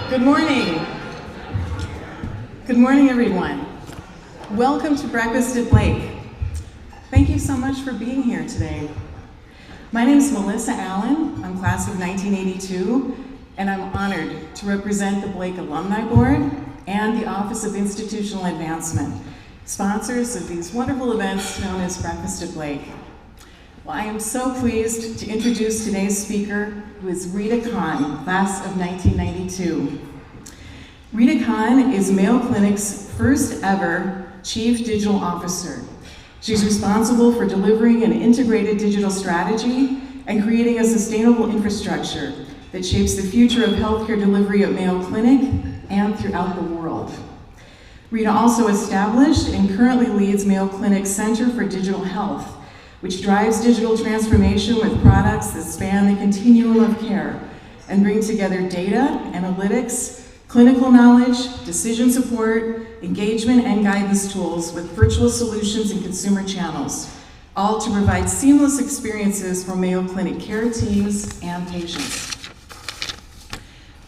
Good morning. Good morning, everyone. Welcome to Breakfast at Blake. Thank you so much for being here today. My name is Melissa Allen. I'm class of 1982, and I'm honored to represent the Blake Alumni Board and the Office of Institutional Advancement, sponsors of these wonderful events known as Breakfast at Blake. Well, I am so pleased to introduce today's speaker, who is Rita Khan, class of 1992. Rita Khan is Mayo Clinic's first ever Chief Digital Officer. She's responsible for delivering an integrated digital strategy and creating a sustainable infrastructure that shapes the future of healthcare delivery at Mayo Clinic and throughout the world. Rita also established and currently leads Mayo Clinic's Center for Digital Health, which drives digital transformation with products that span the continuum of care and bring together data, analytics, clinical knowledge, decision support, engagement, and guidance tools with virtual solutions and consumer channels, all to provide seamless experiences for Mayo Clinic care teams and patients.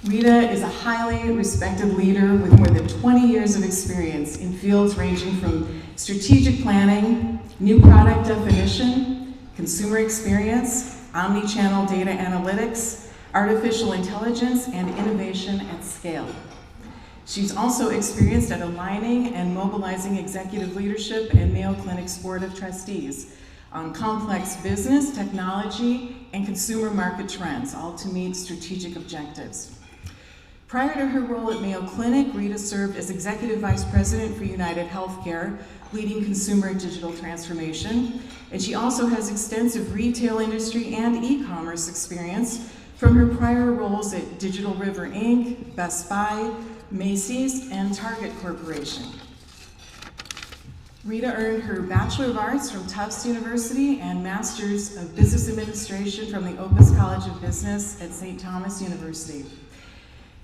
Rita is a highly respected leader with more than 20 years of experience in fields ranging from strategic planning, new product definition, consumer experience, omni-channel data analytics, artificial intelligence, and innovation at scale. She's also experienced at aligning and mobilizing executive leadership and Mayo Clinic's Board of Trustees on complex business, technology, and consumer market trends, all to meet strategic objectives. Prior to her role at Mayo Clinic, Rita served as Executive Vice President for United Healthcare, leading consumer and digital transformation, and she also has extensive retail industry and e-commerce experience from her prior roles at Digital River Inc., Best Buy, Macy's, and Target Corporation. Rita earned her Bachelor of Arts from Tufts University and Master's of Business Administration from the Opus College of Business at St. Thomas University.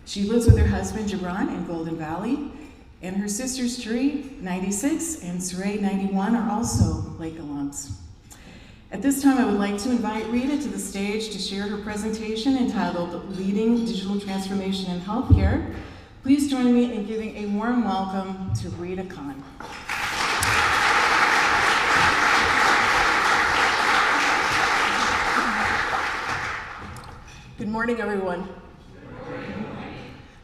She lives with her husband, Gibran, in Golden Valley, and her sisters, Turi, 96, and Saray, 91, are also Blake alums. At this time, I would like to invite Rita to the stage to share her presentation entitled Leading Digital Transformation in Healthcare. Please join me in giving a warm welcome to Rita Khan. Good morning, everyone.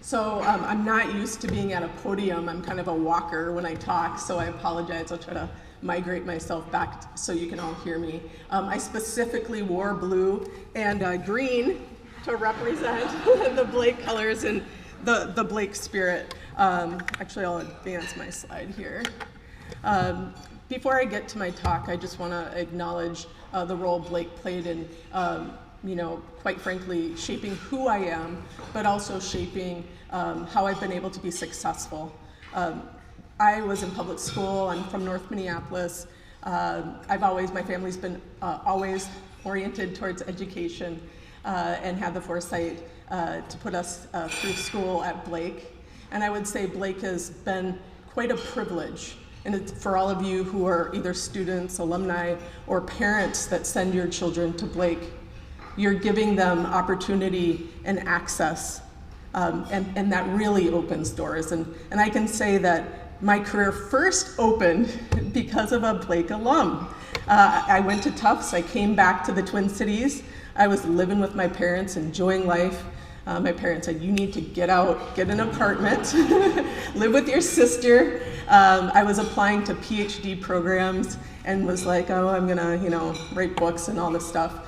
So I'm not used to being at a podium. I'm kind of a walker when I talk, so I apologize. I'll try to migrate myself back so you can all hear me. I specifically wore blue and green to represent the Blake colors and the Blake spirit. Actually, I'll advance my slide here. Before I get to my talk, I just want to acknowledge the role Blake played in quite frankly, shaping who I am, but also shaping how I've been able to be successful. I was in public school. I'm from North Minneapolis. My family's been always oriented towards education and had the foresight to put us through school at Blake. And I would say Blake has been quite a privilege. And it's for all of you who are either students, alumni, or parents that send your children to Blake. You're giving them opportunity and access, and that really opens doors. And I can say that my career first opened because of a Blake alum. I went to Tufts, I came back to the Twin Cities. I was living with my parents, enjoying life. My parents said, you need to get out, get an apartment, live with your sister. I was applying to PhD programs and was like, oh, I'm gonna, write books and all this stuff.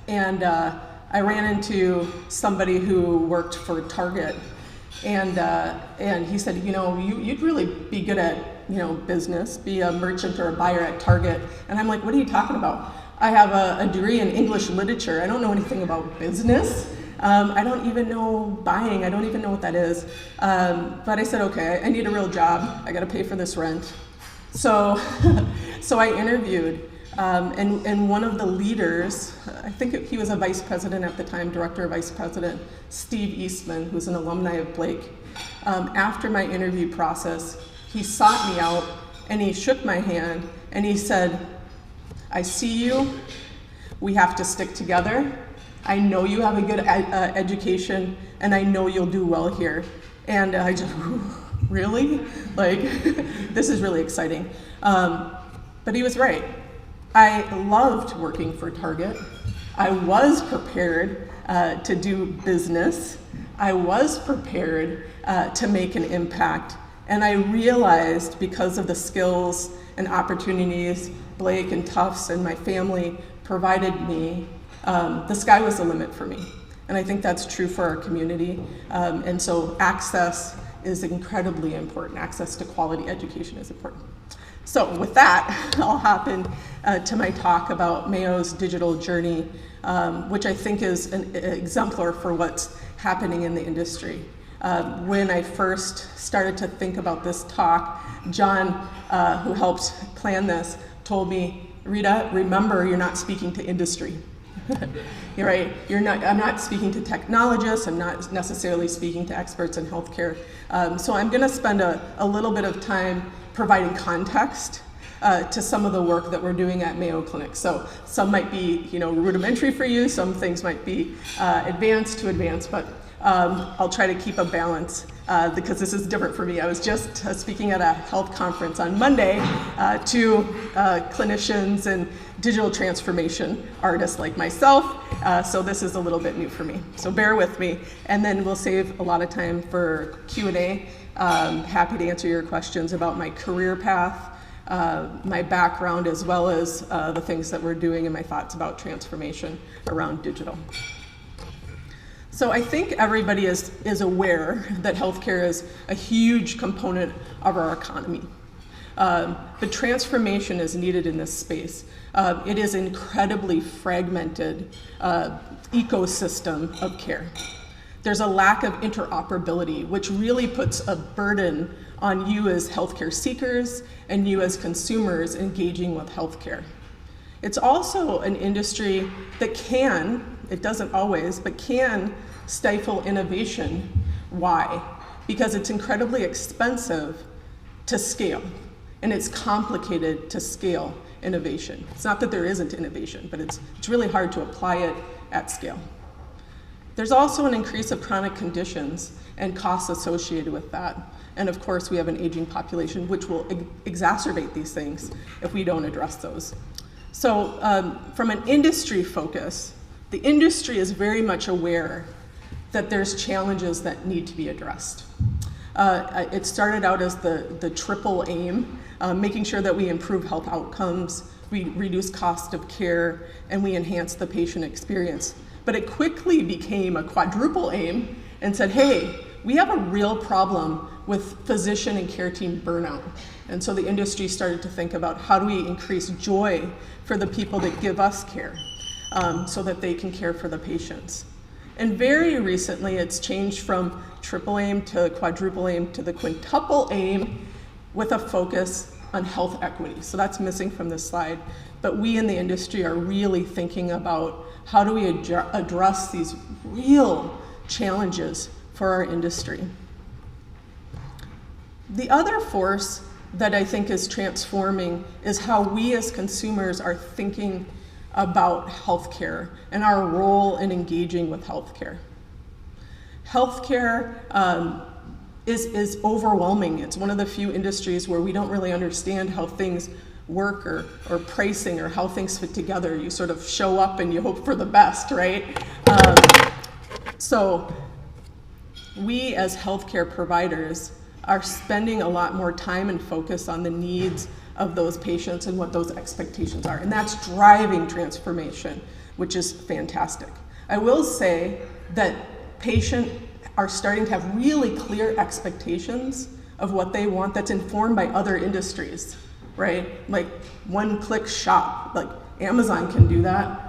And I ran into somebody who worked for Target, and he said, you'd really be good at, business, be a merchant or a buyer at Target. And I'm like, what are you talking about? I have a degree in English literature. I don't know anything about business. I don't even know buying. I don't even know what that is. But I said, okay, I need a real job. I got to pay for this rent. So I interviewed. And one of the leaders, I think he was a vice president at the time, director or vice president, Steve Eastman, who's an alumni of Blake. After my interview process, he sought me out and he shook my hand and he said, I see you, we have to stick together. I know you have a good education, and I know you'll do well here. And I just, really? Like, this is really exciting. But he was right. I loved working for Target. I was prepared to do business. I was prepared to make an impact. And I realized, because of the skills and opportunities Blake and Tufts and my family provided me, the sky was the limit for me. And I think that's true for our community. And so access is incredibly important. Access to quality education is important. So with that, I'll hop in to my talk about Mayo's digital journey, which I think is an exemplar for what's happening in the industry. When I first started to think about this talk, John, who helped plan this, told me, Rita, remember, you're not speaking to industry. You're right. I'm not speaking to technologists. I'm not necessarily speaking to experts in healthcare. So I'm going to spend a little bit of time providing context to some of the work that we're doing at Mayo Clinic. So some might be, rudimentary for you. Some things might be advanced to advanced, but I'll try to keep a balance because this is different for me. I was just speaking at a health conference on Monday to clinicians and digital transformation artists like myself, so this is a little bit new for me. So bear with me, and then we'll save a lot of time for Q&A. Happy to answer your questions about my career path, my background, as well as the things that we're doing and my thoughts about transformation around digital. So I think everybody is aware that healthcare is a huge component of our economy. But transformation is needed in this space. It is an incredibly fragmented ecosystem of care. There's a lack of interoperability, which really puts a burden on you as healthcare seekers and you as consumers engaging with healthcare. It's also an industry that can, it doesn't always, but can stifle innovation. Why? Because it's incredibly expensive to scale, and it's complicated to scale innovation. It's not that there isn't innovation, but it's really hard to apply it at scale. There's also an increase of chronic conditions and costs associated with that. And of course, we have an aging population, which will exacerbate these things if we don't address those. So from an industry focus, the industry is very much aware that there's challenges that need to be addressed. It started out as the triple aim, making sure that we improve health outcomes, we reduce cost of care, and we enhance the patient experience. But it quickly became a quadruple aim and said, hey, we have a real problem with physician and care team burnout. And so the industry started to think about how do we increase joy for the people that give us care so that they can care for the patients. And very recently, it's changed from triple aim to quadruple aim to the quintuple aim with a focus on health equity. So that's missing from this slide. But we in the industry are really thinking about how do we address these real challenges for our industry. The other force that I think is transforming is how we as consumers are thinking about healthcare and our role in engaging with healthcare. Healthcare is overwhelming. It's one of the few industries where we don't really understand how things work or pricing or how things fit together. You sort of show up and you hope for the best, right? So we as healthcare providers are spending a lot more time and focus on the needs of those patients and what those expectations are. And that's driving transformation, which is fantastic. I will say that patients are starting to have really clear expectations of what they want that's informed by other industries, right? Like one-click shop, like Amazon can do that.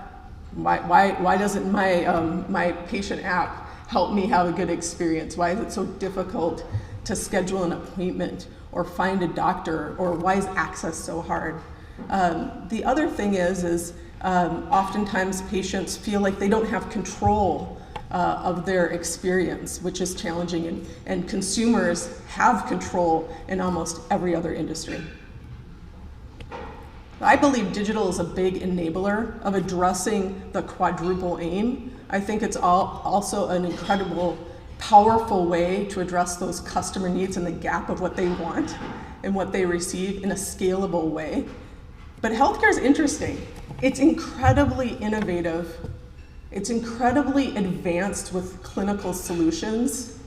Why doesn't my patient app help me have a good experience? Why is it so difficult to schedule an appointment or find a doctor, or why is access so hard? The other thing is oftentimes patients feel like they don't have control of their experience, which is challenging, and consumers have control in almost every other industry. I believe digital is a big enabler of addressing the quadruple aim. I think it's also an incredible powerful way to address those customer needs and the gap of what they want and what they receive in a scalable way. But healthcare is interesting. It's incredibly innovative. It's incredibly advanced with clinical solutions,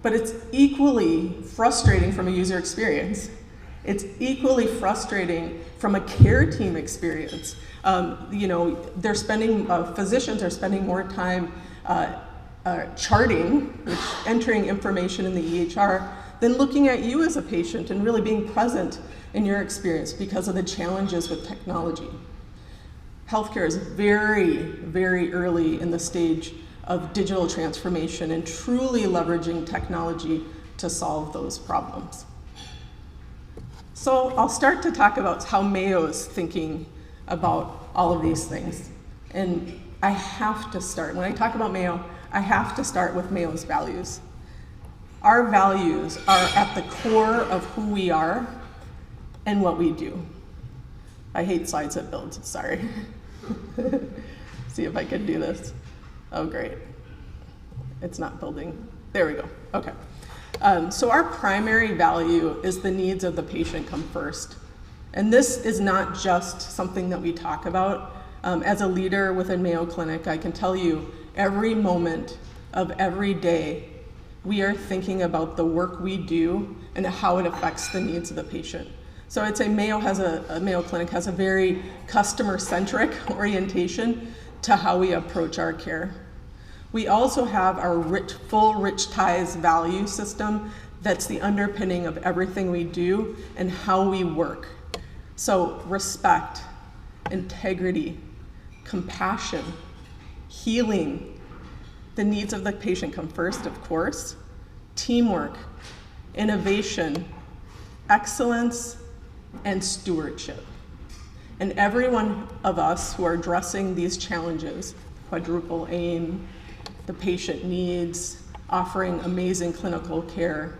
but it's equally frustrating from a user experience. It's equally frustrating from a care team experience. They're spending, physicians are spending more time charting, which entering information in the EHR, than looking at you as a patient and really being present in your experience because of the challenges with technology. Healthcare is very, very early in the stage of digital transformation and truly leveraging technology to solve those problems. So I'll start to talk about how Mayo is thinking about all of these things. And I have to start, when I talk about Mayo, I have to start with Mayo's values. Our values are at the core of who we are and what we do. I hate slides that build, sorry. See if I can do this. Oh, great. It's not building. There we go, okay. So our primary value is the needs of the patient come first. And this is not just something that we talk about. As a leader within Mayo Clinic, I can tell you every moment of every day, we are thinking about the work we do and how it affects the needs of the patient. So I'd say Mayo Clinic has a very customer-centric orientation to how we approach our care. We also have our full Rich Ties value system that's the underpinning of everything we do and how we work. So respect, integrity, compassion, healing, the needs of the patient come first, of course, teamwork, innovation, excellence, and stewardship. And every one of us who are addressing these challenges, quadruple aim, the patient needs, offering amazing clinical care,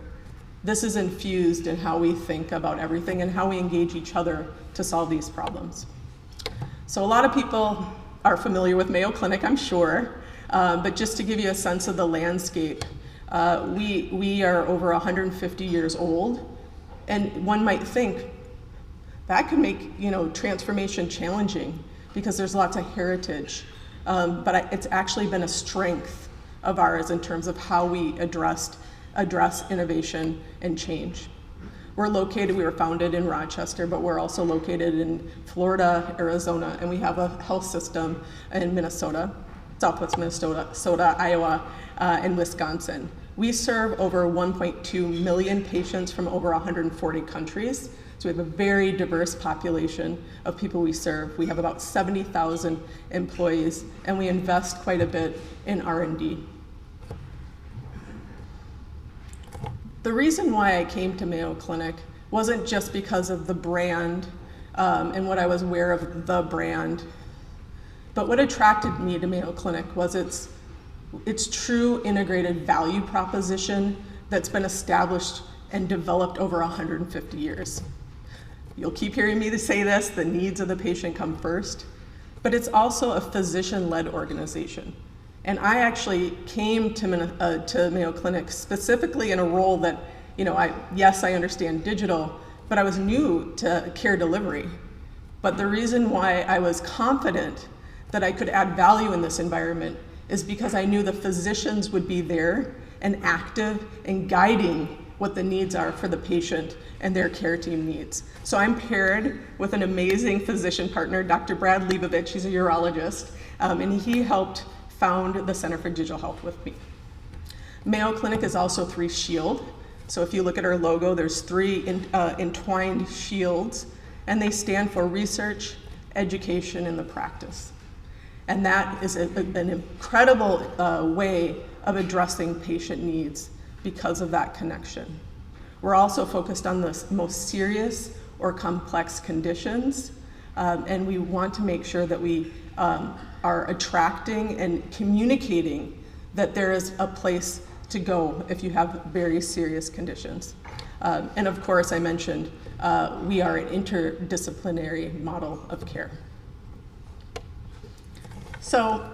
this is infused in how we think about everything and how we engage each other to solve these problems. So a lot of people are familiar with Mayo Clinic, I'm sure, but just to give you a sense of the landscape, we are over 150 years old, and one might think that could make transformation challenging because there's lots of heritage, but it's actually been a strength of ours in terms of how we address innovation and change. We were founded in Rochester, but we're also located in Florida, Arizona, and we have a health system in Minnesota, Southwest Minnesota, Iowa, and Wisconsin. We serve over 1.2 million patients from over 140 countries. So we have a very diverse population of people we serve. We have about 70,000 employees, and we invest quite a bit in R&D. The reason why I came to Mayo Clinic wasn't just because of the brand and what I was aware of the brand, but what attracted me to Mayo Clinic was its true integrated value proposition that's been established and developed over 150 years. You'll keep hearing me say this, the needs of the patient come first, but it's also a physician-led organization. And I actually came to Mayo Clinic specifically in a role that, yes, I understand digital, but I was new to care delivery. But the reason why I was confident that I could add value in this environment is because I knew the physicians would be there and active and guiding what the needs are for the patient and their care team needs. So I'm paired with an amazing physician partner, Dr. Brad Leibovich. He's a urologist, and he helped found the Center for Digital Health with me. Mayo Clinic is also 3 Shield. So if you look at our logo, there's 3 entwined shields, and they stand for research, education, and the practice. And that is an incredible way of addressing patient needs because of that connection. We're also focused on the most serious or complex conditions, and we want to make sure that we are attracting and communicating that there is a place to go if you have very serious conditions. And of course, I mentioned we are an interdisciplinary model of care. So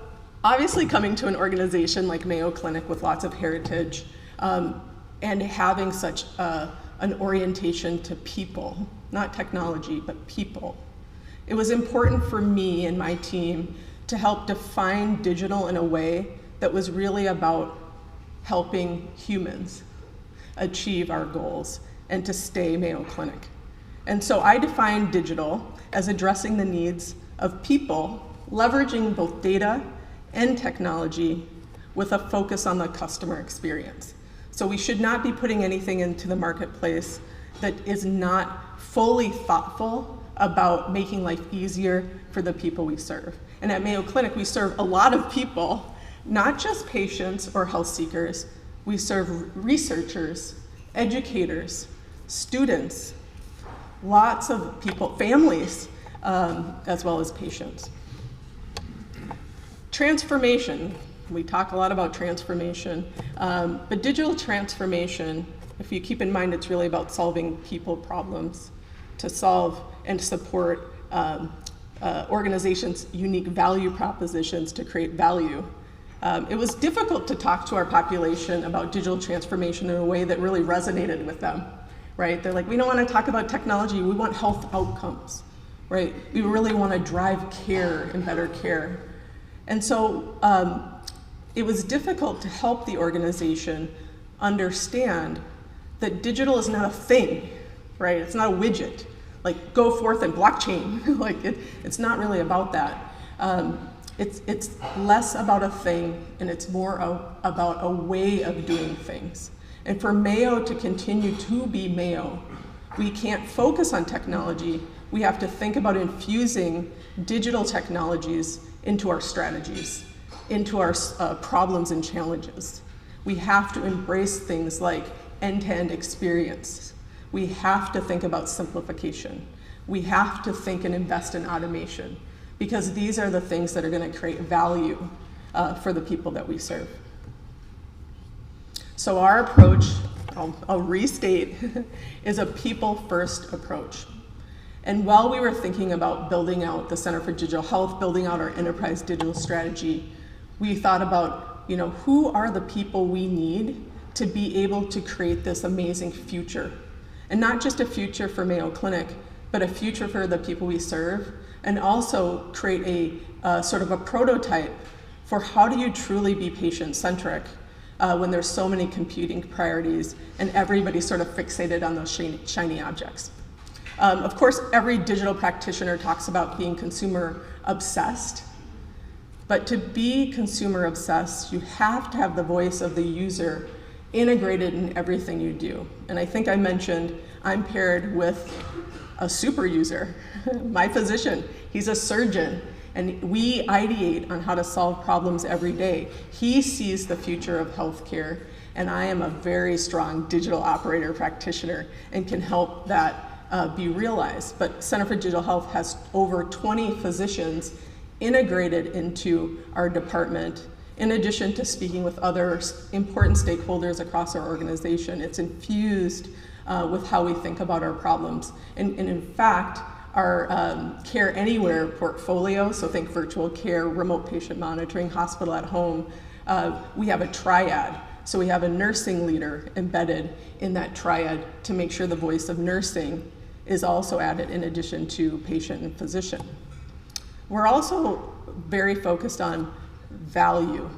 Obviously, coming to an organization like Mayo Clinic with lots of heritage and having such an orientation to people, not technology, but people, it was important for me and my team to help define digital in a way that was really about helping humans achieve our goals and to stay Mayo Clinic. And so I define digital as addressing the needs of people, leveraging both data and technology with a focus on the customer experience. So we should not be putting anything into the marketplace that is not fully thoughtful about making life easier for the people we serve. And at Mayo Clinic, we serve a lot of people, not just patients or health seekers. We serve researchers, educators, students, lots of people, families, as well as patients. Transformation. We talk a lot about transformation, but digital transformation, if you keep in mind, it's really about solving people problems to solve and support organizations' unique value propositions to create value. It was difficult to talk to our population about digital transformation in a way that really resonated with them, right? They're like, we don't want to talk about technology, we want health outcomes, right? We really want to drive care and better care. And so it was difficult to help the organization understand that digital is not a thing, right? It's not a widget, like go forth and blockchain. Like it's not really about that. It's less about a thing and it's more about a way of doing things. And for Mayo to continue to be Mayo, we can't focus on technology. We have to think about infusing digital technologies into our strategies, into our problems and challenges. We have to embrace things like end-to-end experience. We have to think about simplification. We have to think and invest in automation, because these are the things that are going to create value for the people that we serve. So our approach, I'll restate, is a people-first approach. And while we were thinking about building out the Center for Digital Health, building out our enterprise digital strategy, we thought about, who are the people we need to be able to create this amazing future? And not just a future for Mayo Clinic, but a future for the people we serve, and also create a sort of a prototype for how do you truly be patient-centric when there's so many competing priorities and everybody's sort of fixated on those shiny objects. Of course, every digital practitioner talks about being consumer-obsessed, but to be consumer-obsessed, you have to have the voice of the user integrated in everything you do. And I think I mentioned I'm paired with a super user, my physician. He's a surgeon, and we ideate on how to solve problems every day. He sees the future of healthcare, and I am a very strong digital operator practitioner and can help that be realized. But Center for Digital Health has over 20 physicians integrated into our department. In addition to speaking with other important stakeholders across our organization, it's infused with how we think about our problems. And in fact, our Care Anywhere portfolio, so think virtual care, remote patient monitoring, hospital at home, we have a triad. So we have a nursing leader embedded in that triad to make sure the voice of nursing is also added in addition to patient and physician. We're also very focused on value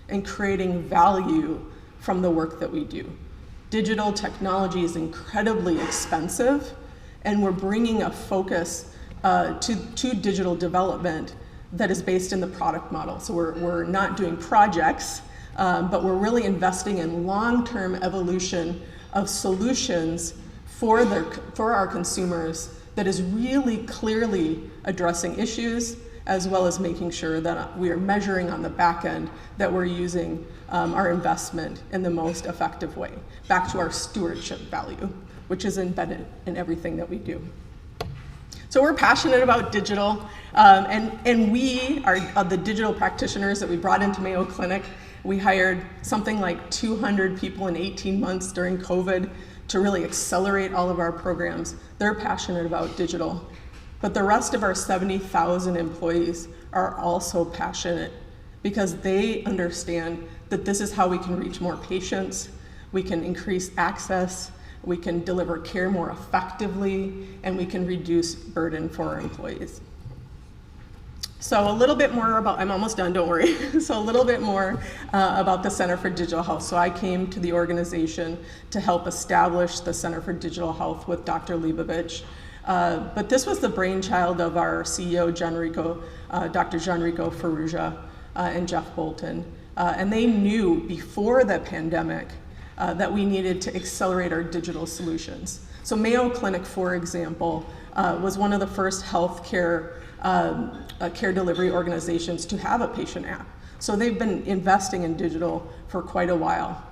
and creating value from the work that we do. Digital technology is incredibly expensive, and we're bringing a focus to digital development that is based in the product model. So we're not doing projects, but we're really investing in long-term evolution of solutions for our consumers that is really clearly addressing issues, as well as making sure that we are measuring on the back end that we're using our investment in the most effective way. Back to our stewardship value, which is embedded in everything that we do. So we're passionate about digital, and we are the digital practitioners that we brought into Mayo Clinic. We hired something like 200 people in 18 months during COVID to really accelerate all of our programs. They're passionate about digital. But the rest of our 70,000 employees are also passionate because they understand that this is how we can reach more patients, we can increase access, we can deliver care more effectively, and we can reduce burden for our employees. So a little bit more about, I'm almost done, don't worry. So a little bit more about the Center for Digital Health. So I came to the organization to help establish the Center for Digital Health with Dr. Leibovich. But this was the brainchild of our CEO, Dr. Gianrico Ferrugia, and Jeff Bolton. And they knew before the pandemic that we needed to accelerate our digital solutions. So Mayo Clinic, for example, was one of the first healthcare care delivery organizations to have a patient app. So they've been investing in digital for quite a while.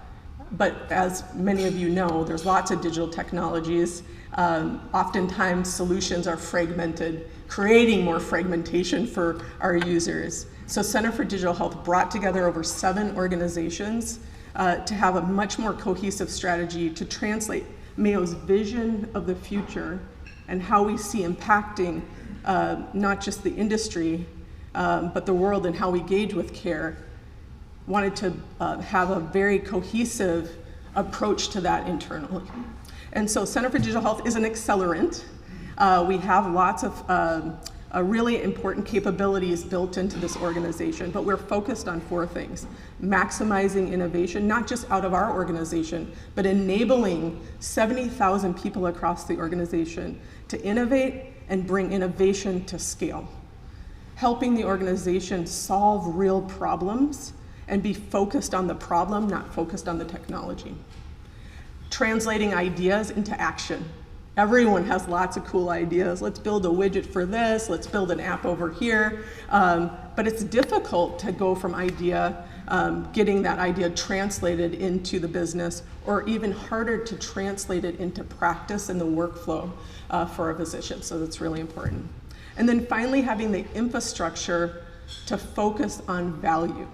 But as many of you know, there's lots of digital technologies. Oftentimes solutions are fragmented, creating more fragmentation for our users. So Center for Digital Health brought together over 7 organizations to have a much more cohesive strategy to translate Mayo's vision of the future and how we see impacting not just the industry, but the world and how we engage with care. Wanted to have a very cohesive approach to that internally. And so Center for Digital Health is an accelerant. We have lots of really important capabilities built into this organization, but we're focused on 4 things. Maximizing innovation, not just out of our organization, but enabling 70,000 people across the organization to innovate and bring innovation to scale. Helping the organization solve real problems and be focused on the problem, not focused on the technology. Translating ideas into action. Everyone has lots of cool ideas. Let's build a widget for this, let's build an app over here. But it's difficult to go from idea, getting that idea translated into the business, or even harder to translate it into practice and the workflow for a physician. So that's really important. And then finally, having the infrastructure to focus on value.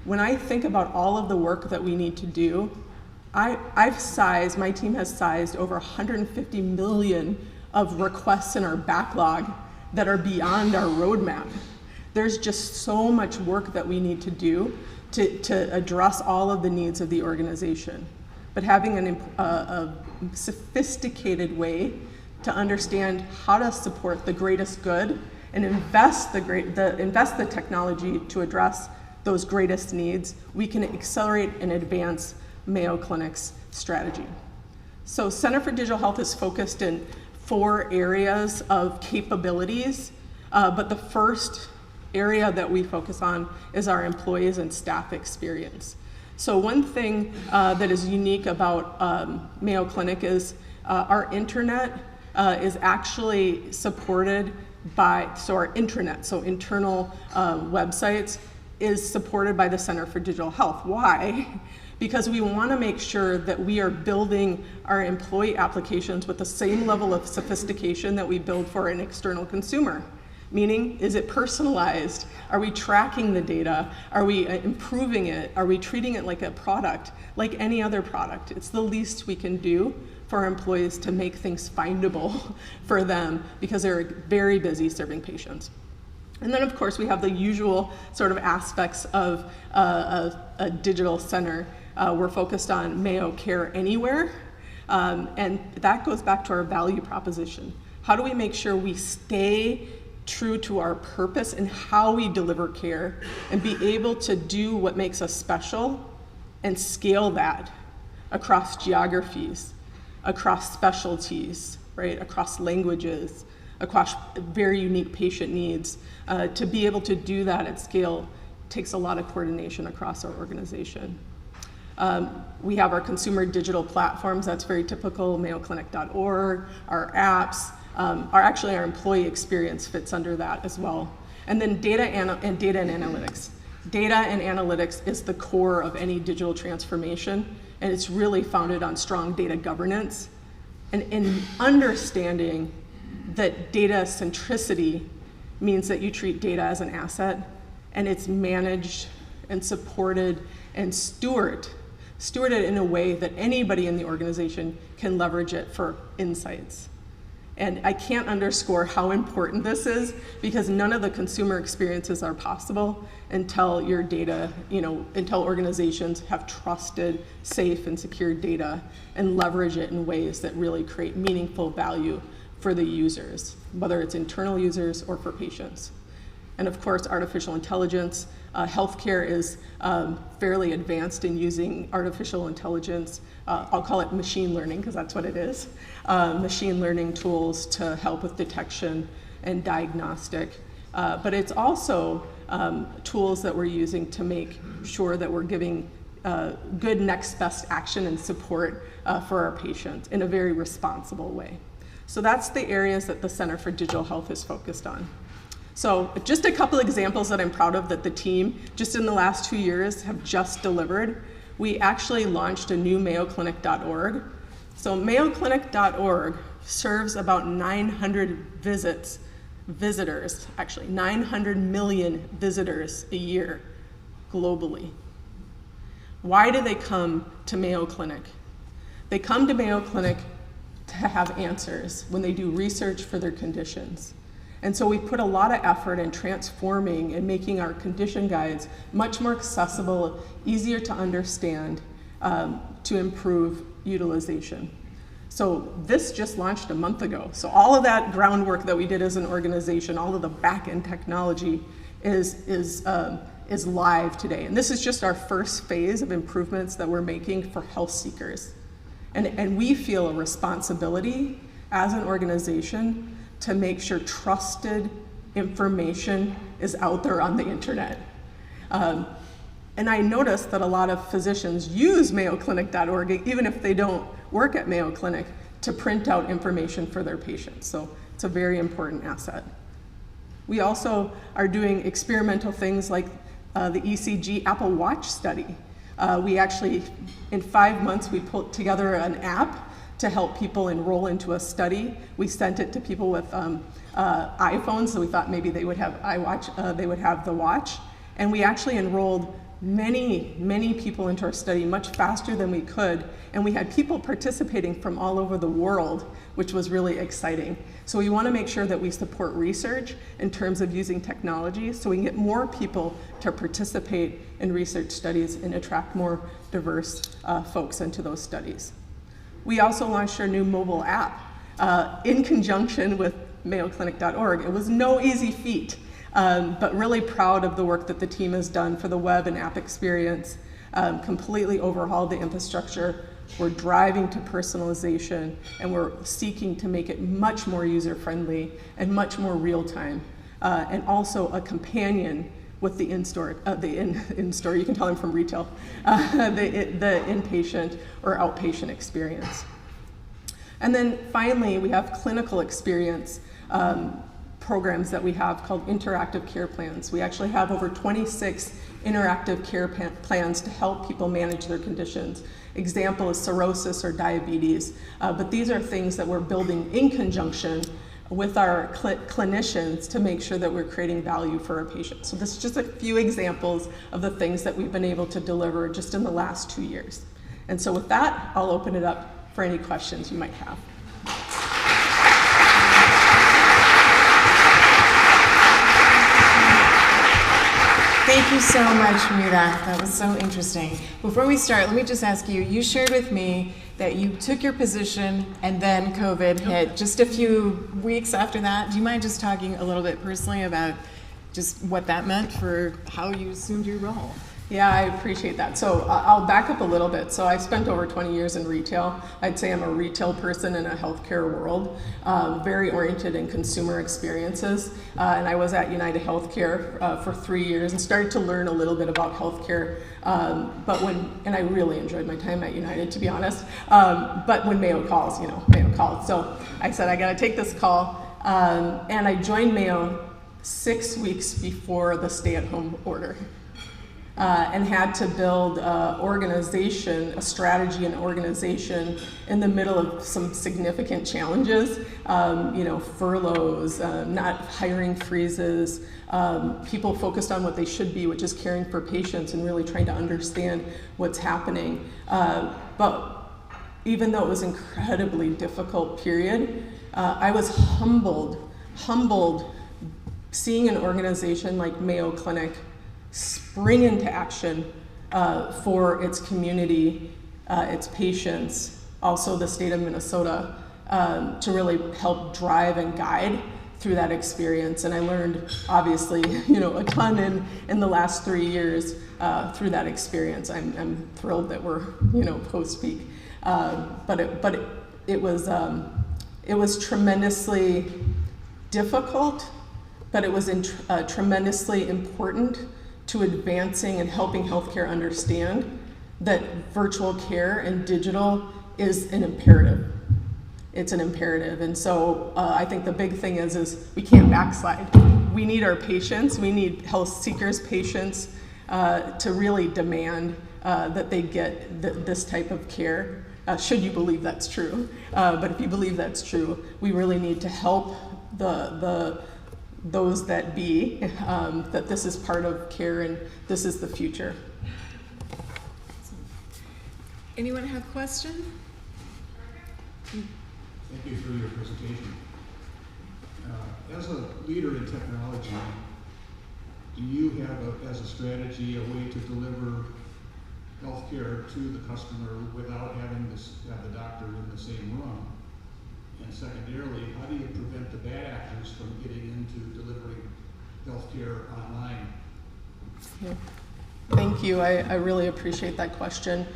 When I think about all of the work that we need to do, my team has sized over 150 million of requests in our backlog that are beyond our roadmap. There's just so much work that we need to do to address all of the needs of the organization. But having a sophisticated way to understand how to support the greatest good and invest the technology to address those greatest needs, we can accelerate and advance Mayo Clinic's strategy. So Center for Digital Health is focused in 4 areas of capabilities, but the first area that we focus on is our employees and staff experience. So one thing that is unique about Mayo Clinic is our internet is actually supported by, our intranet, so internal websites, is supported by the Center for Digital Health. Why? Because we want to make sure that we are building our employee applications with the same level of sophistication that we build for an external consumer. Meaning, is it personalized? Are we tracking the data? Are we improving it? Are we treating it like a product, like any other product? It's the least we can do for our employees to make things findable for them because they're very busy serving patients. And then, of course, we have the usual sort of aspects of a digital center. We're focused on Mayo Care Anywhere, and that goes back to our value proposition. How do we make sure we stay true to our purpose and how we deliver care and be able to do what makes us special and scale that across geographies, across specialties, right, across languages, across very unique patient needs. To be able to do that at scale takes a lot of coordination across our organization. We have our consumer digital platforms. That's very typical, mayoclinic.org, our apps, our employee experience fits under that as well. And then data and analytics. Data and analytics is the core of any digital transformation, and it's really founded on strong data governance and understanding that data centricity means that you treat data as an asset and it's managed and supported and stewarded in a way that anybody in the organization can leverage it for insights. And I can't underscore how important this is, because none of the consumer experiences are possible until your data, until organizations have trusted, safe, and secure data and leverage it in ways that really create meaningful value for the users, whether it's internal users or for patients. And of course, artificial intelligence. Healthcare is fairly advanced in using artificial intelligence. I'll call it machine learning, because that's what it is. Machine learning tools to help with detection and diagnostic. But it's also tools that we're using to make sure that we're giving good next best action and support for our patients in a very responsible way. So that's the areas that the Center for Digital Health is focused on. So just a couple examples that I'm proud of that the team, just in the last 2 years, have just delivered. We actually launched a new mayoclinic.org. So mayoclinic.org serves about 900 visitors, actually 900 million visitors a year globally. Why do they come to Mayo Clinic? They come to Mayo Clinic to have answers when they do research for their conditions. And so we put a lot of effort in transforming and making our condition guides much more accessible, easier to understand, to improve utilization. So this just launched a month ago. So all of that groundwork that we did as an organization, all of the back-end technology is live today. And this is just our first phase of improvements that we're making for health seekers. And we feel a responsibility as an organization to make sure trusted information is out there on the internet. And I noticed that a lot of physicians use mayoclinic.org, even if they don't work at Mayo Clinic, to print out information for their patients. So it's a very important asset. We also are doing experimental things like the ECG Apple Watch study. We actually, in 5 months, we put together an app to help people enroll into a study. We sent it to people with iPhones, so we thought maybe they would have they would have the watch. And we actually enrolled many people into our study much faster than we could. And we had people participating from all over the world, which was really exciting. So we want to make sure that we support research in terms of using technology so we can get more people to participate in research studies and attract more diverse folks into those studies. We also launched our new mobile app in conjunction with mayoclinic.org. It was no easy feat, but really proud of the work that the team has done for the web and app experience, completely overhauled the infrastructure. We're driving to personalization, and we're seeking to make it much more user-friendly and much more real-time, and also a companion with the in-store, you can tell I'm from retail, the inpatient or outpatient experience. And then finally, we have clinical experience programs that we have called interactive care plans. We actually have over 26 interactive care plans to help people manage their conditions. Example is cirrhosis or diabetes, but these are things that we're building in conjunction with our clinicians to make sure that we're creating value for our patients. So this is just a few examples of the things that we've been able to deliver just in the last 2 years. And so with that, I'll open it up for any questions you might have. Thank you so much, Rita. That was so interesting. Before we start, let me just ask you, you shared with me that you took your position and then COVID hit just a few weeks after that. Do you mind just talking a little bit personally about just what that meant for how you assumed your role? Yeah, I appreciate that. So I'll back up a little bit. So I spent over 20 years in retail. I'd say I'm a retail person in a healthcare world, very oriented in consumer experiences. And I was at United Healthcare for 3 years and started to learn a little bit about healthcare. And I really enjoyed my time at United, to be honest. But when Mayo calls, Mayo called. So I said, I gotta take this call. And I joined Mayo 6 weeks before the stay-at-home order. And had to build a strategy and organization in the middle of some significant challenges, furloughs, not hiring freezes, people focused on what they should be, which is caring for patients and really trying to understand what's happening. But even though it was an incredibly difficult period, I was humbled seeing an organization like Mayo Clinic spring into action for its community, its patients, also the state of Minnesota, to really help drive and guide through that experience. And I learned, obviously, a ton in the last 3 years through that experience. I'm thrilled that we're, post-peak. But it was tremendously difficult, but it was tremendously important to advancing and helping healthcare understand that virtual care and digital is an imperative. It's an imperative. And so I think the big thing is we can't backslide. We need our patients, we need health seekers, patients, to really demand that they get this type of care, should you believe that's true. But if you believe that's true, we really need to help those that be, that this is part of care and this is the future. Anyone have a question? Thank you for your presentation. As a leader in technology, do you have, as a strategy, a way to deliver healthcare to the customer without having to have the doctor in the same room? And secondarily, how do you prevent the bad actors from getting into delivering healthcare online? Yeah. Thank you. I really appreciate that question.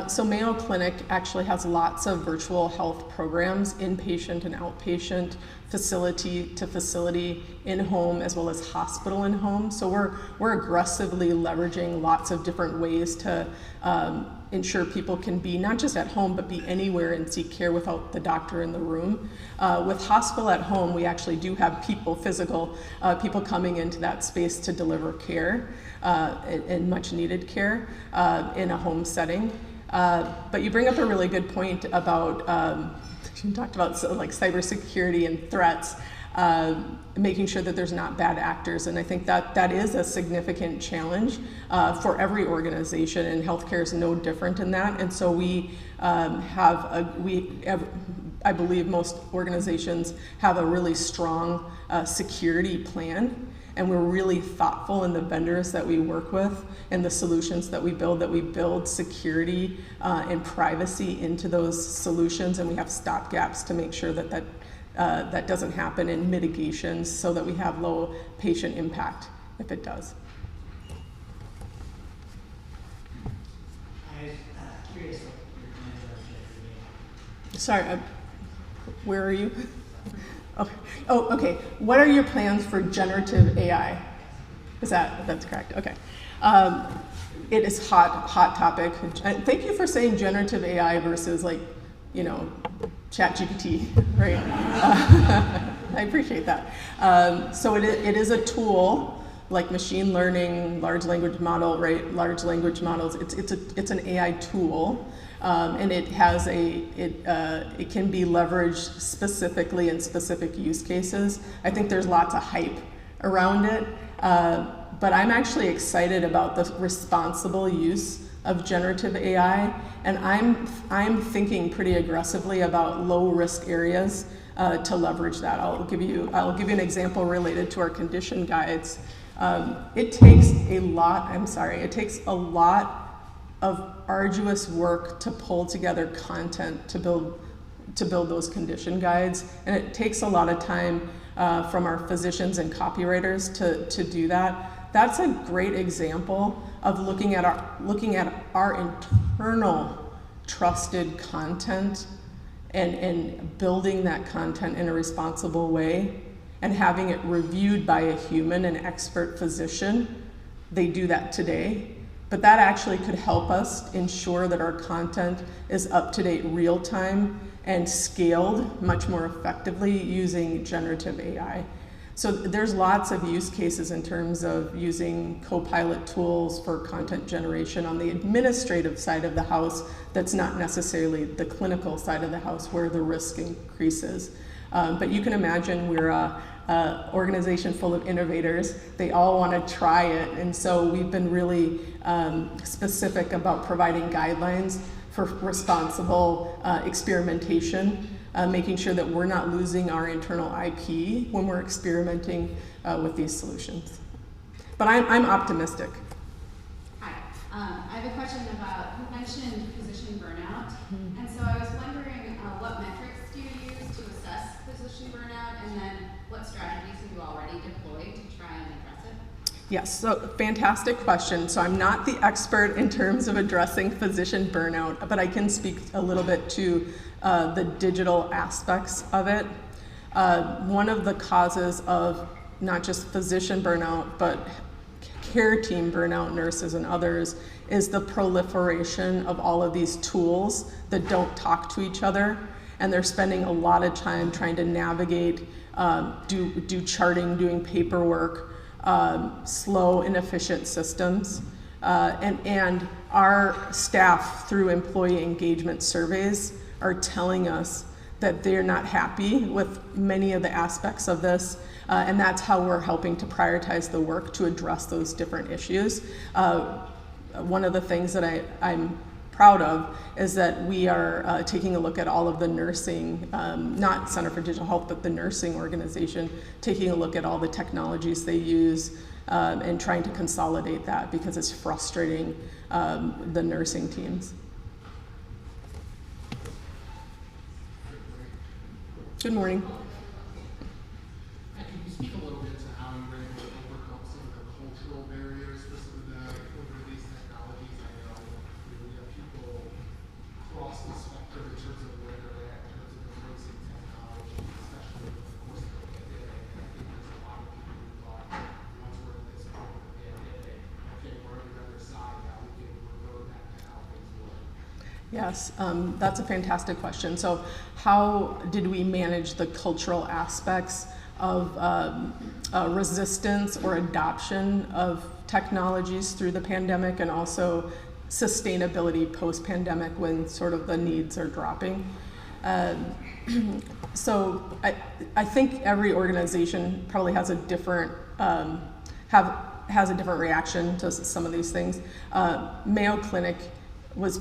So Mayo Clinic actually has lots of virtual health programs, inpatient and outpatient, facility to facility, in-home, as well as hospital in-home. So we're aggressively leveraging lots of different ways to ensure people can be not just at home, but be anywhere and seek care without the doctor in the room. With hospital at home, we actually do have physical people coming into that space to deliver care and much needed care in a home setting. But you bring up a really good point about, you talked about like cybersecurity and threats, making sure that there's not bad actors. And I think that is a significant challenge for every organization, and healthcare is no different in that. And so I believe most organizations have a really strong security plan. And we're really thoughtful in the vendors that we work with and the solutions that we build security and privacy into those solutions, and we have stopgaps to make sure that doesn't happen, in mitigations so that we have low patient impact if it does. I was curious what your plans are for. Sorry, where are you? Oh, okay. What are your plans for generative AI? That's correct? Okay. It is hot topic. And thank you for saying generative AI versus ChatGPT, right? I appreciate that. So it is a tool like machine learning, large language model, right? Large language models. It's an AI tool. And it can be leveraged specifically in specific use cases. I think there's lots of hype around it, but I'm actually excited about the responsible use of generative AI, and I'm thinking pretty aggressively about low risk areas to leverage that. I'll give you an example related to our condition guides. It takes a lot of arduous work to pull together content to build those condition guides, and it takes a lot of time from our physicians and copywriters to do that. That's a great example of looking at our internal trusted content and building that content in a responsible way and having it reviewed by a human, an expert physician. They do that today. But that actually could help us ensure that our content is up to date, real time, and scaled much more effectively using generative AI. So there's lots of use cases in terms of using co-pilot tools for content generation on the administrative side of the house that's not necessarily the clinical side of the house where the risk increases. But you can imagine we're a organization full of innovators. They all want to try it, and so we've been really specific about providing guidelines for responsible experimentation, making sure that we're not losing our internal IP when we're experimenting with these solutions. But I'm optimistic. Hi, I have a question about, you mentioned physician burnout, and so I was wondering what metrics do you use to assess physician burnout, and then what strategies have you already deployed to try and address it? Yes, so fantastic question. So I'm not the expert in terms of addressing physician burnout, but I can speak a little bit to the digital aspects of it. One of the causes of not just physician burnout, but care team burnout, nurses and others, is the proliferation of all of these tools that don't talk to each other, and they're spending a lot of time trying to navigate, do charting, doing paperwork, slow, inefficient systems. And our staff, through employee engagement surveys, are telling us that they're not happy with many of the aspects of this, and that's how we're helping to prioritize the work to address those different issues. One of the things that I'm proud of is that we are taking a look at all of the nursing, not Center for Digital Health, but the nursing organization, taking a look at all the technologies they use and trying to consolidate that because it's frustrating the nursing teams. Good morning. Can you speak a little bit to how you were able to overcome some of the cultural barriers for some of the these technologies? I know we have people across the spectrum in terms of where they're at, in terms of embracing technology, especially over the course of the pandemic. And I think there's a lot of people who thought, once we're in this point of the pandemic, okay, we're on the other side now, we can revert back to how things were. Yes, that's a fantastic question. So how did we manage the cultural aspects of resistance or adoption of technologies through the pandemic, and also sustainability post-pandemic when sort of the needs are dropping? So I think every organization probably has a different has a different reaction to some of these things. Mayo Clinic was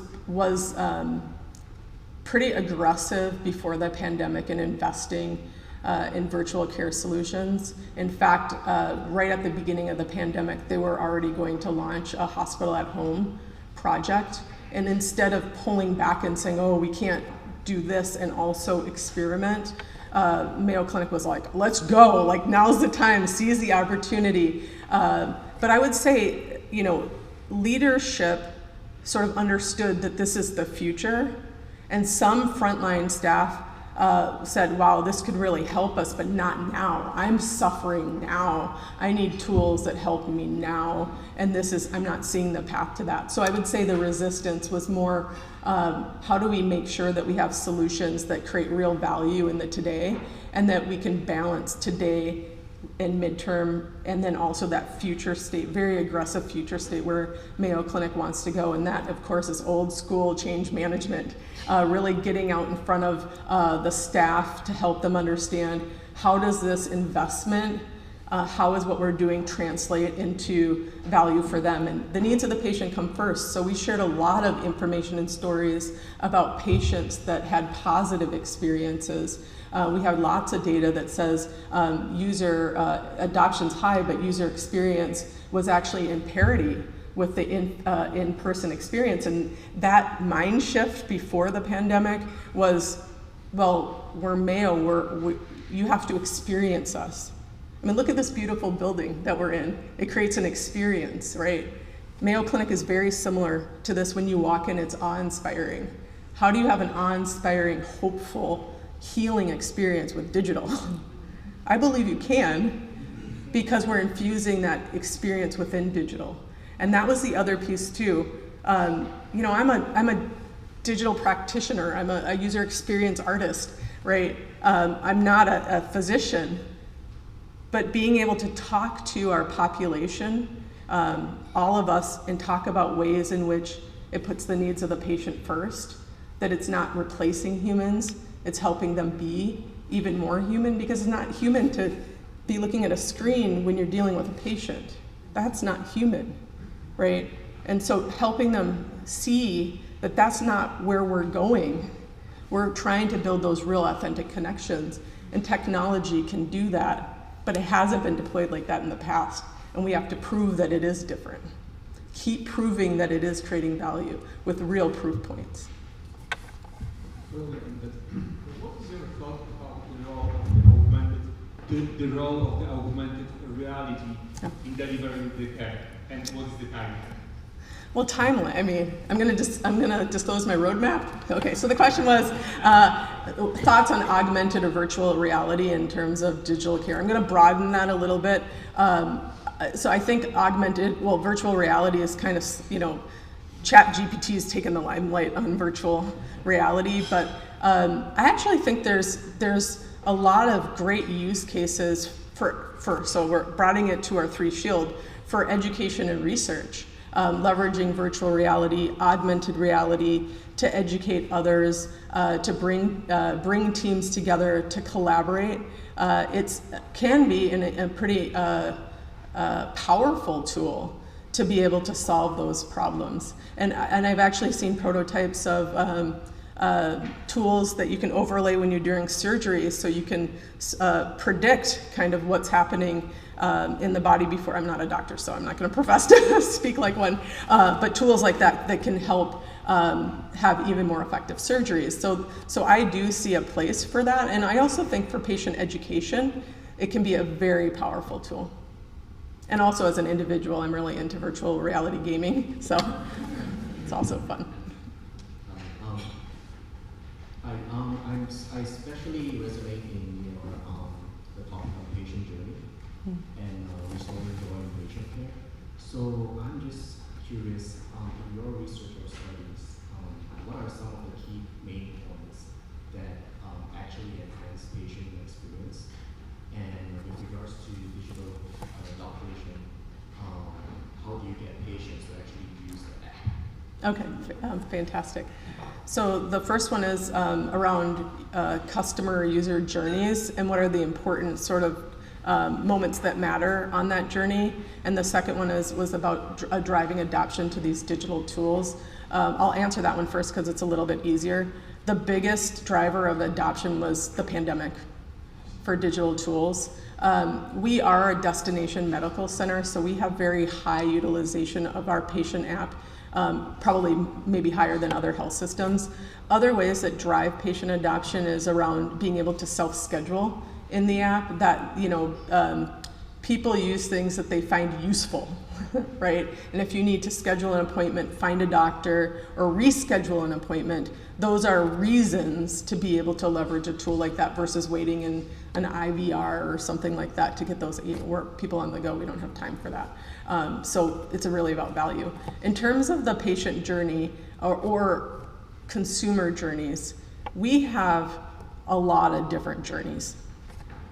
pretty aggressive before the pandemic in investing in virtual care solutions. In fact, right at the beginning of the pandemic, they were already going to launch a hospital at home project. And instead of pulling back and saying, oh, we can't do this and also experiment, Mayo Clinic was like, let's go, like now's the time, seize the opportunity. But I would say, leadership sort of understood that this is the future, and some frontline staff said, wow, this could really help us, but not now. I'm suffering now. I need tools that help me now, and I'm not seeing the path to that. So I would say the resistance was more, how do we make sure that we have solutions that create real value in the today, and that we can balance today and midterm, and then also that future state, very aggressive future state where Mayo Clinic wants to go. And that, of course, is old school change management, really getting out in front of the staff to help them understand how does this investment, how is what we're doing translate into value for them. And the needs of the patient come first. So we shared a lot of information and stories about patients that had positive experiences. We have lots of data that says user adoption's high, but user experience was actually in parity with the in-person experience. And that mind shift before the pandemic was, well, we're Mayo, you have to experience us. I mean, look at this beautiful building that we're in. It creates an experience, right? Mayo Clinic is very similar to this. When you walk in, it's awe-inspiring. How do you have an awe-inspiring, hopeful, healing experience with digital? I believe you can, because we're infusing that experience within digital. And that was the other piece too. I'm a digital practitioner. I'm a user experience artist, right? I'm not a physician, but being able to talk to our population, all of us, and talk about ways in which it puts the needs of the patient first, that it's not replacing humans, it's helping them be even more human, because it's not human to be looking at a screen when you're dealing with a patient. That's not human, right? And so helping them see But that's not where we're going. We're trying to build those real authentic connections, and technology can do that, but it hasn't been deployed like that in the past, and we have to prove that it is different. Keep proving that it is creating value with real proof points. What is your thought about the role of the augmented reality in delivering the care, and what is the timeline? Well, timeline. I mean, I'm gonna disclose my roadmap. Okay, so the question was thoughts on augmented or virtual reality in terms of digital care. I'm gonna broaden that a little bit. So I think virtual reality is kind of, ChatGPT has taken the limelight on virtual reality, but I actually think there's a lot of great use cases so we're broadening it to our three shield for education and research, leveraging virtual reality, augmented reality to educate others, to bring teams together to collaborate. It can be a pretty powerful tool to be able to solve those problems. And I've actually seen prototypes of tools that you can overlay when you're doing surgery, so you can predict kind of what's happening in the body before. I'm not a doctor, so I'm not going to profess to speak like one, but tools like that can help have even more effective surgeries. So I do see a place for that, and I also think for patient education, it can be a very powerful tool. And also as an individual, I'm really into virtual reality gaming, so it's also fun. I especially resonate in your the talk about patient journey and restoring joy in patient care. So I'm just curious, in your research or studies, what are some of the key main points that actually enhance patient experience? And with regards to digital adoption, how do you get patients to actually use the app? Okay, fantastic. So the first one is around customer user journeys and what are the important sort of moments that matter on that journey. And the second one was about driving adoption to these digital tools. I'll answer that one first because it's a little bit easier. The biggest driver of adoption was the pandemic for digital tools. We are a destination medical center, so we have very high utilization of our patient app. Probably maybe higher than other health systems. Other ways that drive patient adoption is around being able to self-schedule in the app, that people use things that they find useful, right? And if you need to schedule an appointment, find a doctor, or reschedule an appointment, those are reasons to be able to leverage a tool like that versus waiting in an IVR or something like that to get those. We're people on the go, we don't have time for that. So it's really about value. In terms of the patient journey or consumer journeys, we have a lot of different journeys.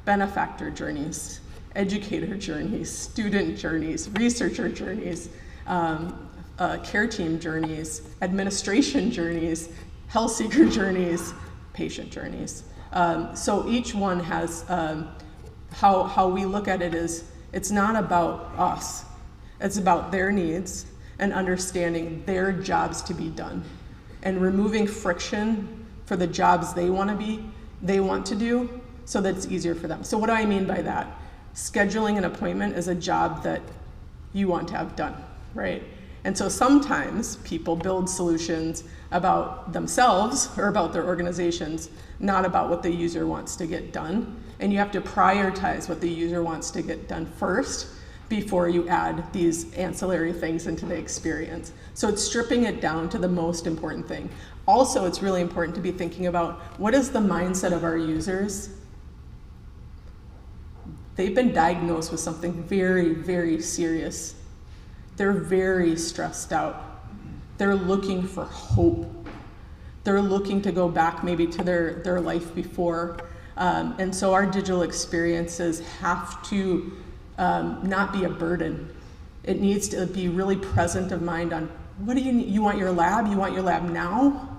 Benefactor journeys, educator journeys, student journeys, researcher journeys, care team journeys, administration journeys, health seeker journeys, patient journeys. So each one has, how we look at it is, it's not about us. It's about their needs and understanding their jobs to be done and removing friction for the jobs they want to do, so that it's easier for them. So what do I mean by that? Scheduling an appointment is a job that you want to have done, right? And so sometimes people build solutions about themselves or about their organizations, not about what the user wants to get done. And you have to prioritize what the user wants to get done first before you add these ancillary things into the experience. So it's stripping it down to the most important thing. Also, it's really important to be thinking about what is the mindset of our users. They've been diagnosed with something very, very serious. They're very stressed out. They're looking for hope. They're looking to go back maybe to their life before. And so our digital experiences have to not be a burden. It needs to be really present of mind on what do you need? You want your lab? You want your lab now?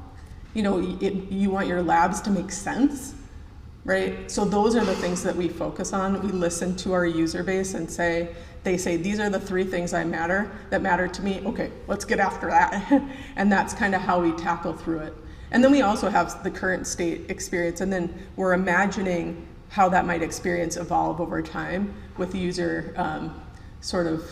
You want your labs to make sense? right? So those are the things that we focus on. We listen to our user base and they say, these are the 3 things that matter to me. Okay, let's get after that. And that's kind of how we tackle through it. And then we also have the current state experience, and then we're imagining how that might experience evolve over time with user sort of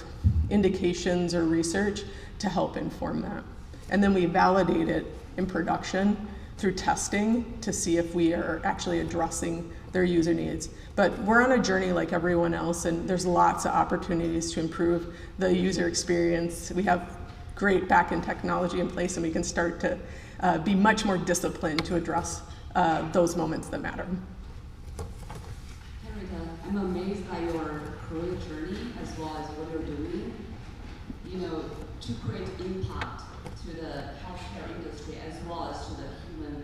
indications or research to help inform that. And then we validate it in production through testing to see if we are actually addressing their user needs. But we're on a journey like everyone else, and there's lots of opportunities to improve the user experience. We have great back-end technology in place, and we can start to be much more disciplined to address those moments that matter. Hey Rita, I'm amazed by your career journey as well as what you're doing, to create impact to the healthcare industry as well as to the human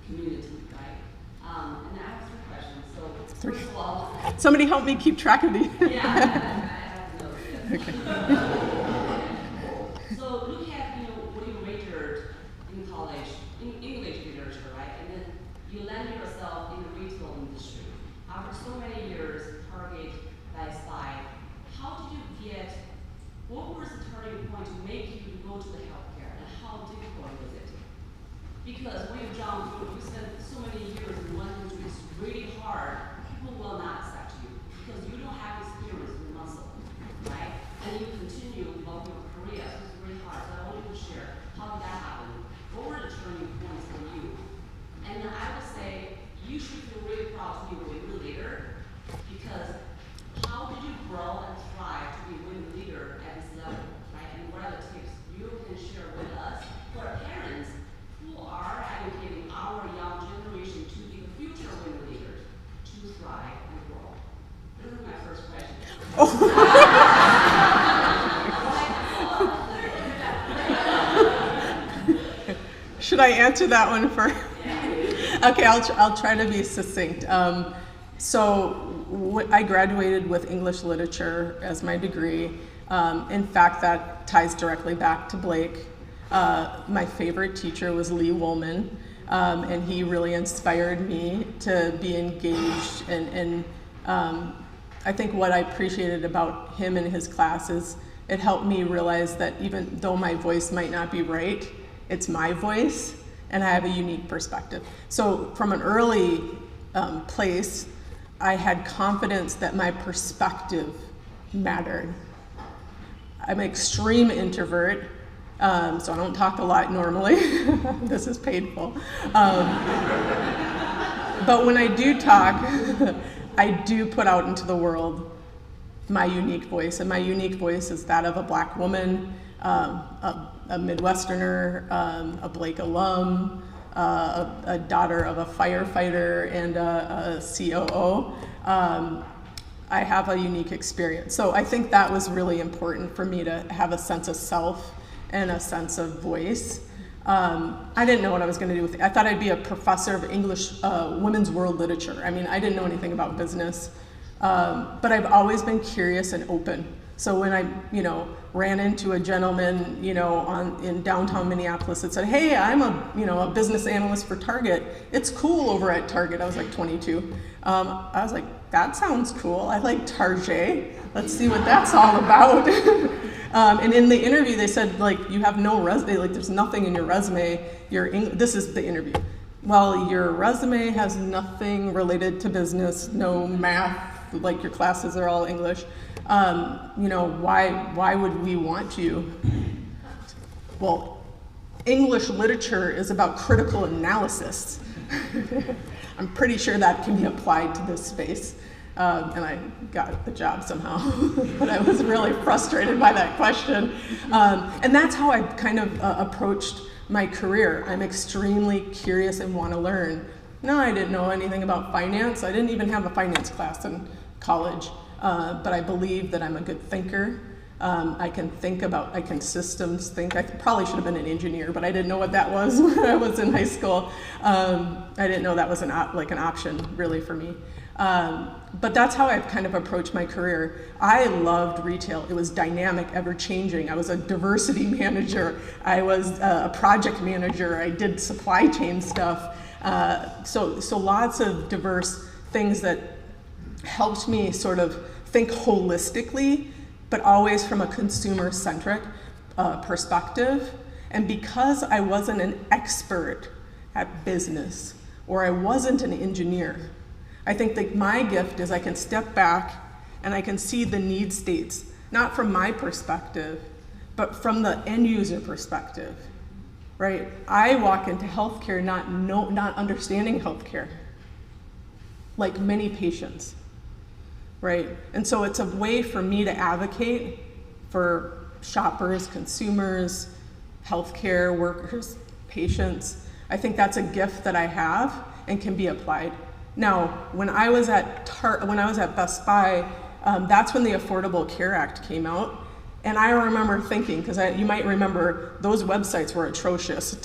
community, right? And I have 3 questions. So first of all, Somebody help me keep track of these. yeah, I have to know. Yes. Okay. So look at what you majored in college, in English literature, right? And then you landed yourself in the retail industry. After so many years, Target, Best Buy, how did you get? What was the turning point to make you go to the healthcare, and how difficult was it? Because when you jump, you spend so many years in one industry, it's really hard. People will not accept you because you don't have experience in muscle, right? And you continue developing your career, so it's really hard. So I want you to share how did that happen? What were the turning points for you? And then I would say you should feel really proud to be a women leader because how did you grow and thrive to be a women leader at this level, right? And what are the tips you can share with us for our parents who are educating our young generation to be the future women leaders to thrive and grow? This is my first question. Should I answer that one first? Okay, I'll try to be succinct. I graduated with English literature as my degree. In fact, that ties directly back to Blake. My favorite teacher was Lee Woolman, and he really inspired me to be engaged. And I think what I appreciated about him and his class is it helped me realize that even though my voice might not be right, it's my voice, and I have a unique perspective. So from an early place, I had confidence that my perspective mattered. I'm an extreme introvert, so I don't talk a lot normally. This is painful. But when I do talk, I do put out into the world my unique voice, and my unique voice is that of a Black woman, a Midwesterner, a Blake alum, a daughter of a firefighter and a COO. I have a unique experience. So I think that was really important for me to have a sense of self and a sense of voice. I didn't know what I was going to do with it. I thought I'd be a professor of English women's world literature. I mean, I didn't know anything about business, but I've always been curious and open. So when I, ran into a gentleman, in downtown Minneapolis that said, "Hey, I'm a business analyst for Target. It's cool over at Target." I was like 22. I was like, that sounds cool. I like Target. Let's see what that's all about. And in the interview, they said, you have no resume. There's nothing in your resume. This is the interview. Well, your resume has nothing related to business, no math. Your classes are all English. Why would we want you? Well, English literature is about critical analysis. I'm pretty sure that can be applied to this space. And I got the job somehow, but I was really frustrated by that question. And that's how I kind of approached my career. I'm extremely curious and want to learn. No, I didn't know anything about finance. I didn't even have a finance class in college. But I believe that I'm a good thinker. I can systems think. I probably should have been an engineer, but I didn't know what that was when I was in high school. I didn't know that was an option really for me. But that's how I've kind of approached my career. I loved retail. It was dynamic, ever changing. I was a diversity manager. I was a project manager. I did supply chain stuff. So lots of diverse things that helped me sort of think holistically, but always from a consumer-centric perspective. And because I wasn't an expert at business, or I wasn't an engineer, I think that my gift is I can step back and I can see the need states, not from my perspective, but from the end user perspective, right? I walk into healthcare not understanding healthcare, like many patients, right? And so it's a way for me to advocate for shoppers, consumers, healthcare workers, patients. I think that's a gift that I have and can be applied. Now, when I was at Best Buy, that's when the Affordable Care Act came out. And I remember thinking, because you might remember, those websites were atrocious,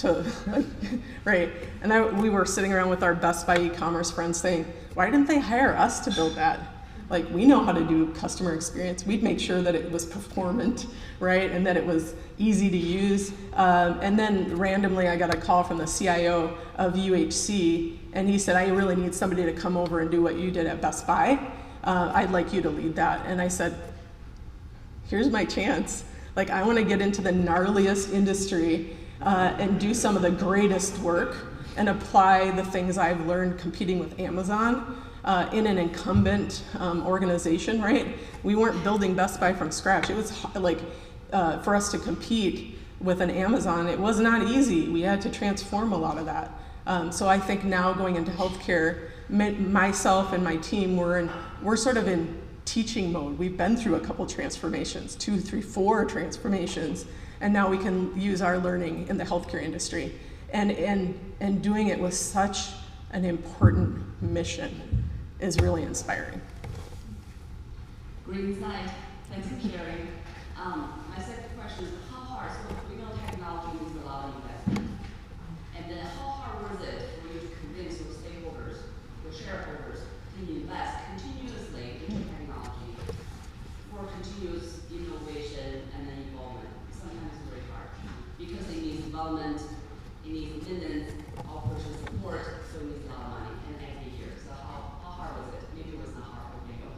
right? And we were sitting around with our Best Buy e-commerce friends saying, why didn't they hire us to build that? Like, we know how to do customer experience. We'd make sure that it was performant, right? And that it was easy to use. And then randomly I got a call from the CIO of UHC, and he said, I really need somebody to come over and do what you did at Best Buy. I'd like you to lead that. And I said, here's my chance. Like, I want to get into the gnarliest industry and do some of the greatest work and apply the things I've learned competing with Amazon in an incumbent organization, right? We weren't building Best Buy from scratch. It was like, for us to compete with an Amazon, it was not easy. We had to transform a lot of that. So I think now going into healthcare, myself and my team, we're sort of in teaching mode. We've been through a couple transformations, 2, 3, 4 transformations, and now we can use our learning in the healthcare industry. And doing it with such an important mission is really inspiring. Great insight. Thanks for sharing. My second question is, how hard, so we know technology needs a lot of investment, and then how hard was it for you to convince your stakeholders, your shareholders, to invest continuously in technology for continuous innovation and then involvement? Sometimes it's very hard because it needs development, it needs maintenance, operation support, so it needs a lot of money and every year. So how hard was it? Maybe it was not hard for Mayo.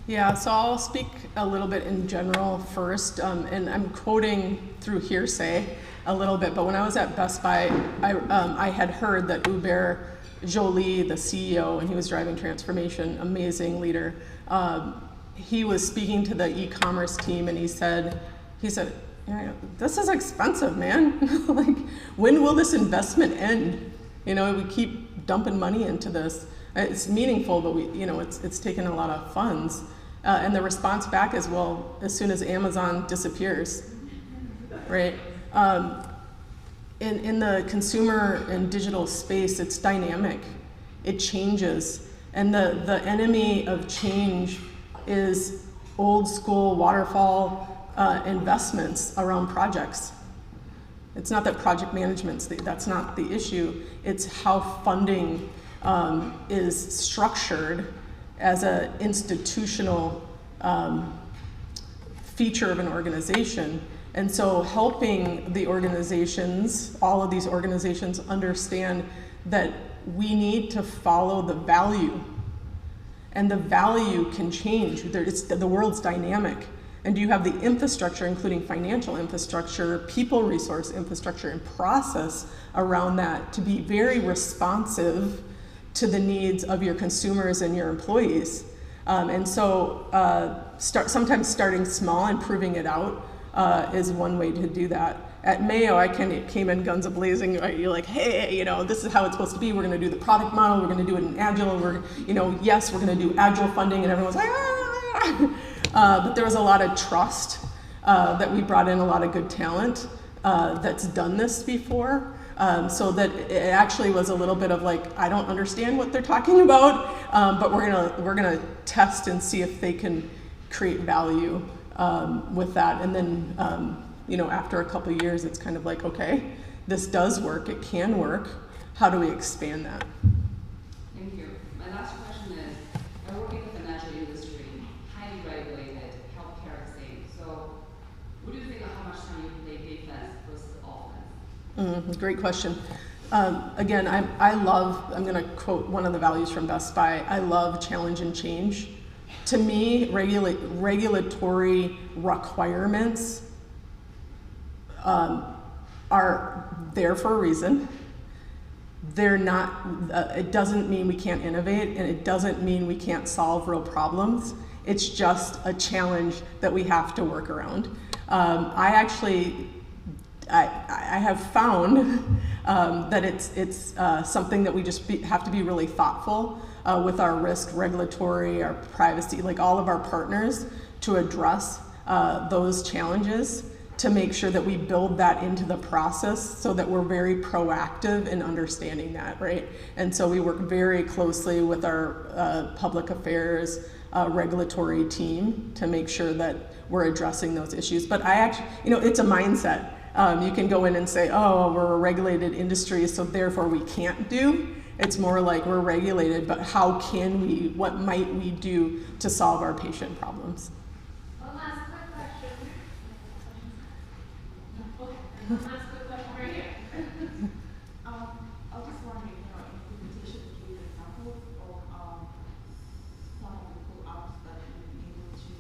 Yeah, so I'll speak a little bit in general first, and I'm quoting through hearsay a little bit, but when I was at Best Buy, I had heard that Hubert Joly, the CEO, and he was driving transformation, amazing leader, he was speaking to the e-commerce team, and he said, yeah, this is expensive, man. Like, when will this investment end? You know, we keep dumping money into this. It's meaningful, but it's taken a lot of funds. And the response back is, well, as soon as Amazon disappears, right? In the consumer and digital space, it's dynamic. It changes. And the enemy of change is old school waterfall investments around projects. It's not that project management's that's not the issue. It's how funding is structured as an institutional feature of an organization. And so helping the organizations, all of these organizations, understand that we need to follow the value. And the value can change. The world's dynamic. And you have the infrastructure, including financial infrastructure, people resource infrastructure, and process around that to be very responsive to the needs of your consumers and your employees. And so sometimes starting small and proving it out is one way to do that. At Mayo, I came in guns a-blazing. Right? You're like, hey, this is how it's supposed to be. We're going to do the product model. We're going to do it in Agile. Yes, we're going to do Agile funding, and everyone's like, ah! But there was a lot of trust that we brought in a lot of good talent that's done this before. So that it actually was a little bit of like, I don't understand what they're talking about, but we're gonna test and see if they can create value with that. And then after a couple of years, it's kind of like, okay, this does work. It can work. How do we expand that? Thank you. My last question is, I work in the financial industry, highly regulated, healthcare the same. So what do you think of how much time you play defense versus offense? Great question. Again, I'm going to quote one of the values from Best Buy. I love challenge and change. To me, regulatory requirements are there for a reason. They're not, it doesn't mean we can't innovate, and it doesn't mean we can't solve real problems. It's just a challenge that we have to work around. I have found that it's something that we just have to be really thoughtful with our risk, regulatory, our privacy, like all of our partners, to address those challenges, to make sure that we build that into the process so that we're very proactive in understanding that, right? And so we work very closely with our public affairs regulatory team to make sure that we're addressing those issues. But I actually, it's a mindset. You can go in and say, oh, we're a regulated industry, so therefore we can't do. It's more like we're regulated, but how can we, what might we do to solve our patient problems? One last quick question. One last quick question right here. I was just wondering, implementation is good examples of some of the cool apps that you've been able to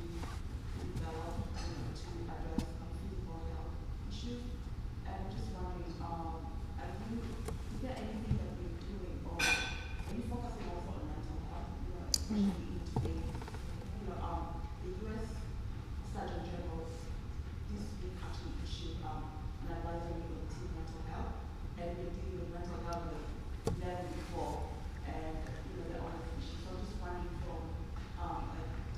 develop to address physical health issues. And I'm just wondering, is there anything that we're doing, or are you focusing also on mental health? Especially in today's, the U.S. Surgeon General this week actually issued an advisory on mental health, and we're dealing with mental health at level 4, and there are other issues. So I'm just wondering from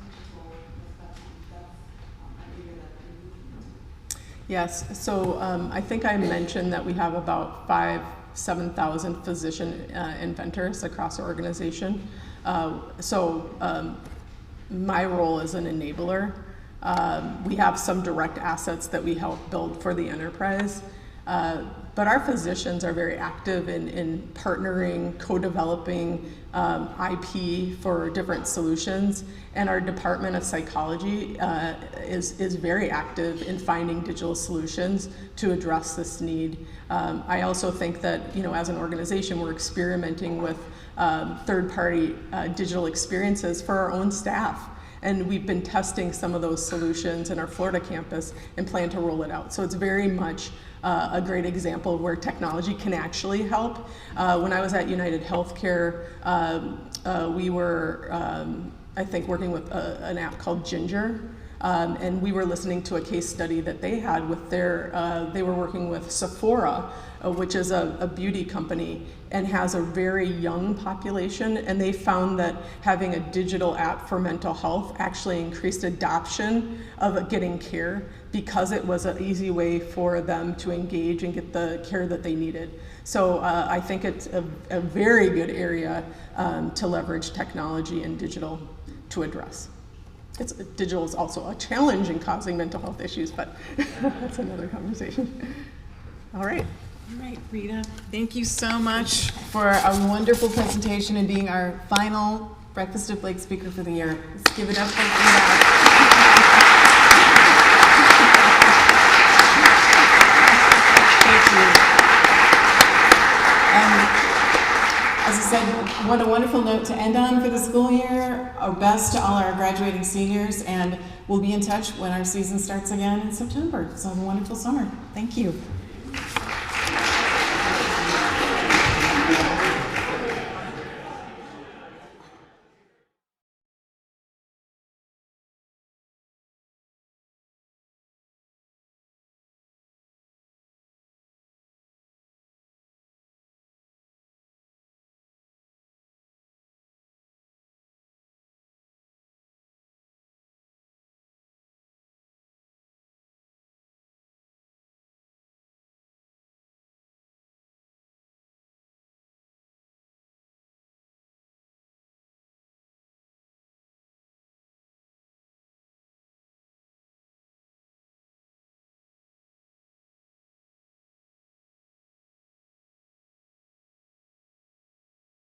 digital perspective, that's an area that we're looking into. Yes, so I think I mentioned that we have about 7,000 physician inventors across our organization. My role is an enabler. We have some direct assets that we help build for the enterprise. But our physicians are very active in partnering, co-developing IP for different solutions, and our Department of Psychology is very active in finding digital solutions to address this need. I also think that, as an organization, we're experimenting with third-party digital experiences for our own staff. And we've been testing some of those solutions in our Florida campus and plan to roll it out. So it's very much a great example of where technology can actually help. When I was at United Healthcare, we were, I think, working with an app called Ginger. And we were listening to a case study that they had with they were working with Sephora, which is a beauty company and has a very young population, and they found that having a digital app for mental health actually increased adoption of getting care because it was an easy way for them to engage and get the care that they needed. So I think it's a very good area to leverage technology and digital to address. Digital is also a challenge in causing mental health issues, but that's another conversation. All right. All right, Rita, thank you so much for a wonderful presentation and being our final Breakfast at Blake Speaker for the year. Let's give it up for Rita. Thank you. As I said, what a wonderful note to end on for the school year. Our best to all our graduating seniors, and we'll be in touch when our season starts again in September. So have a wonderful summer. Thank you.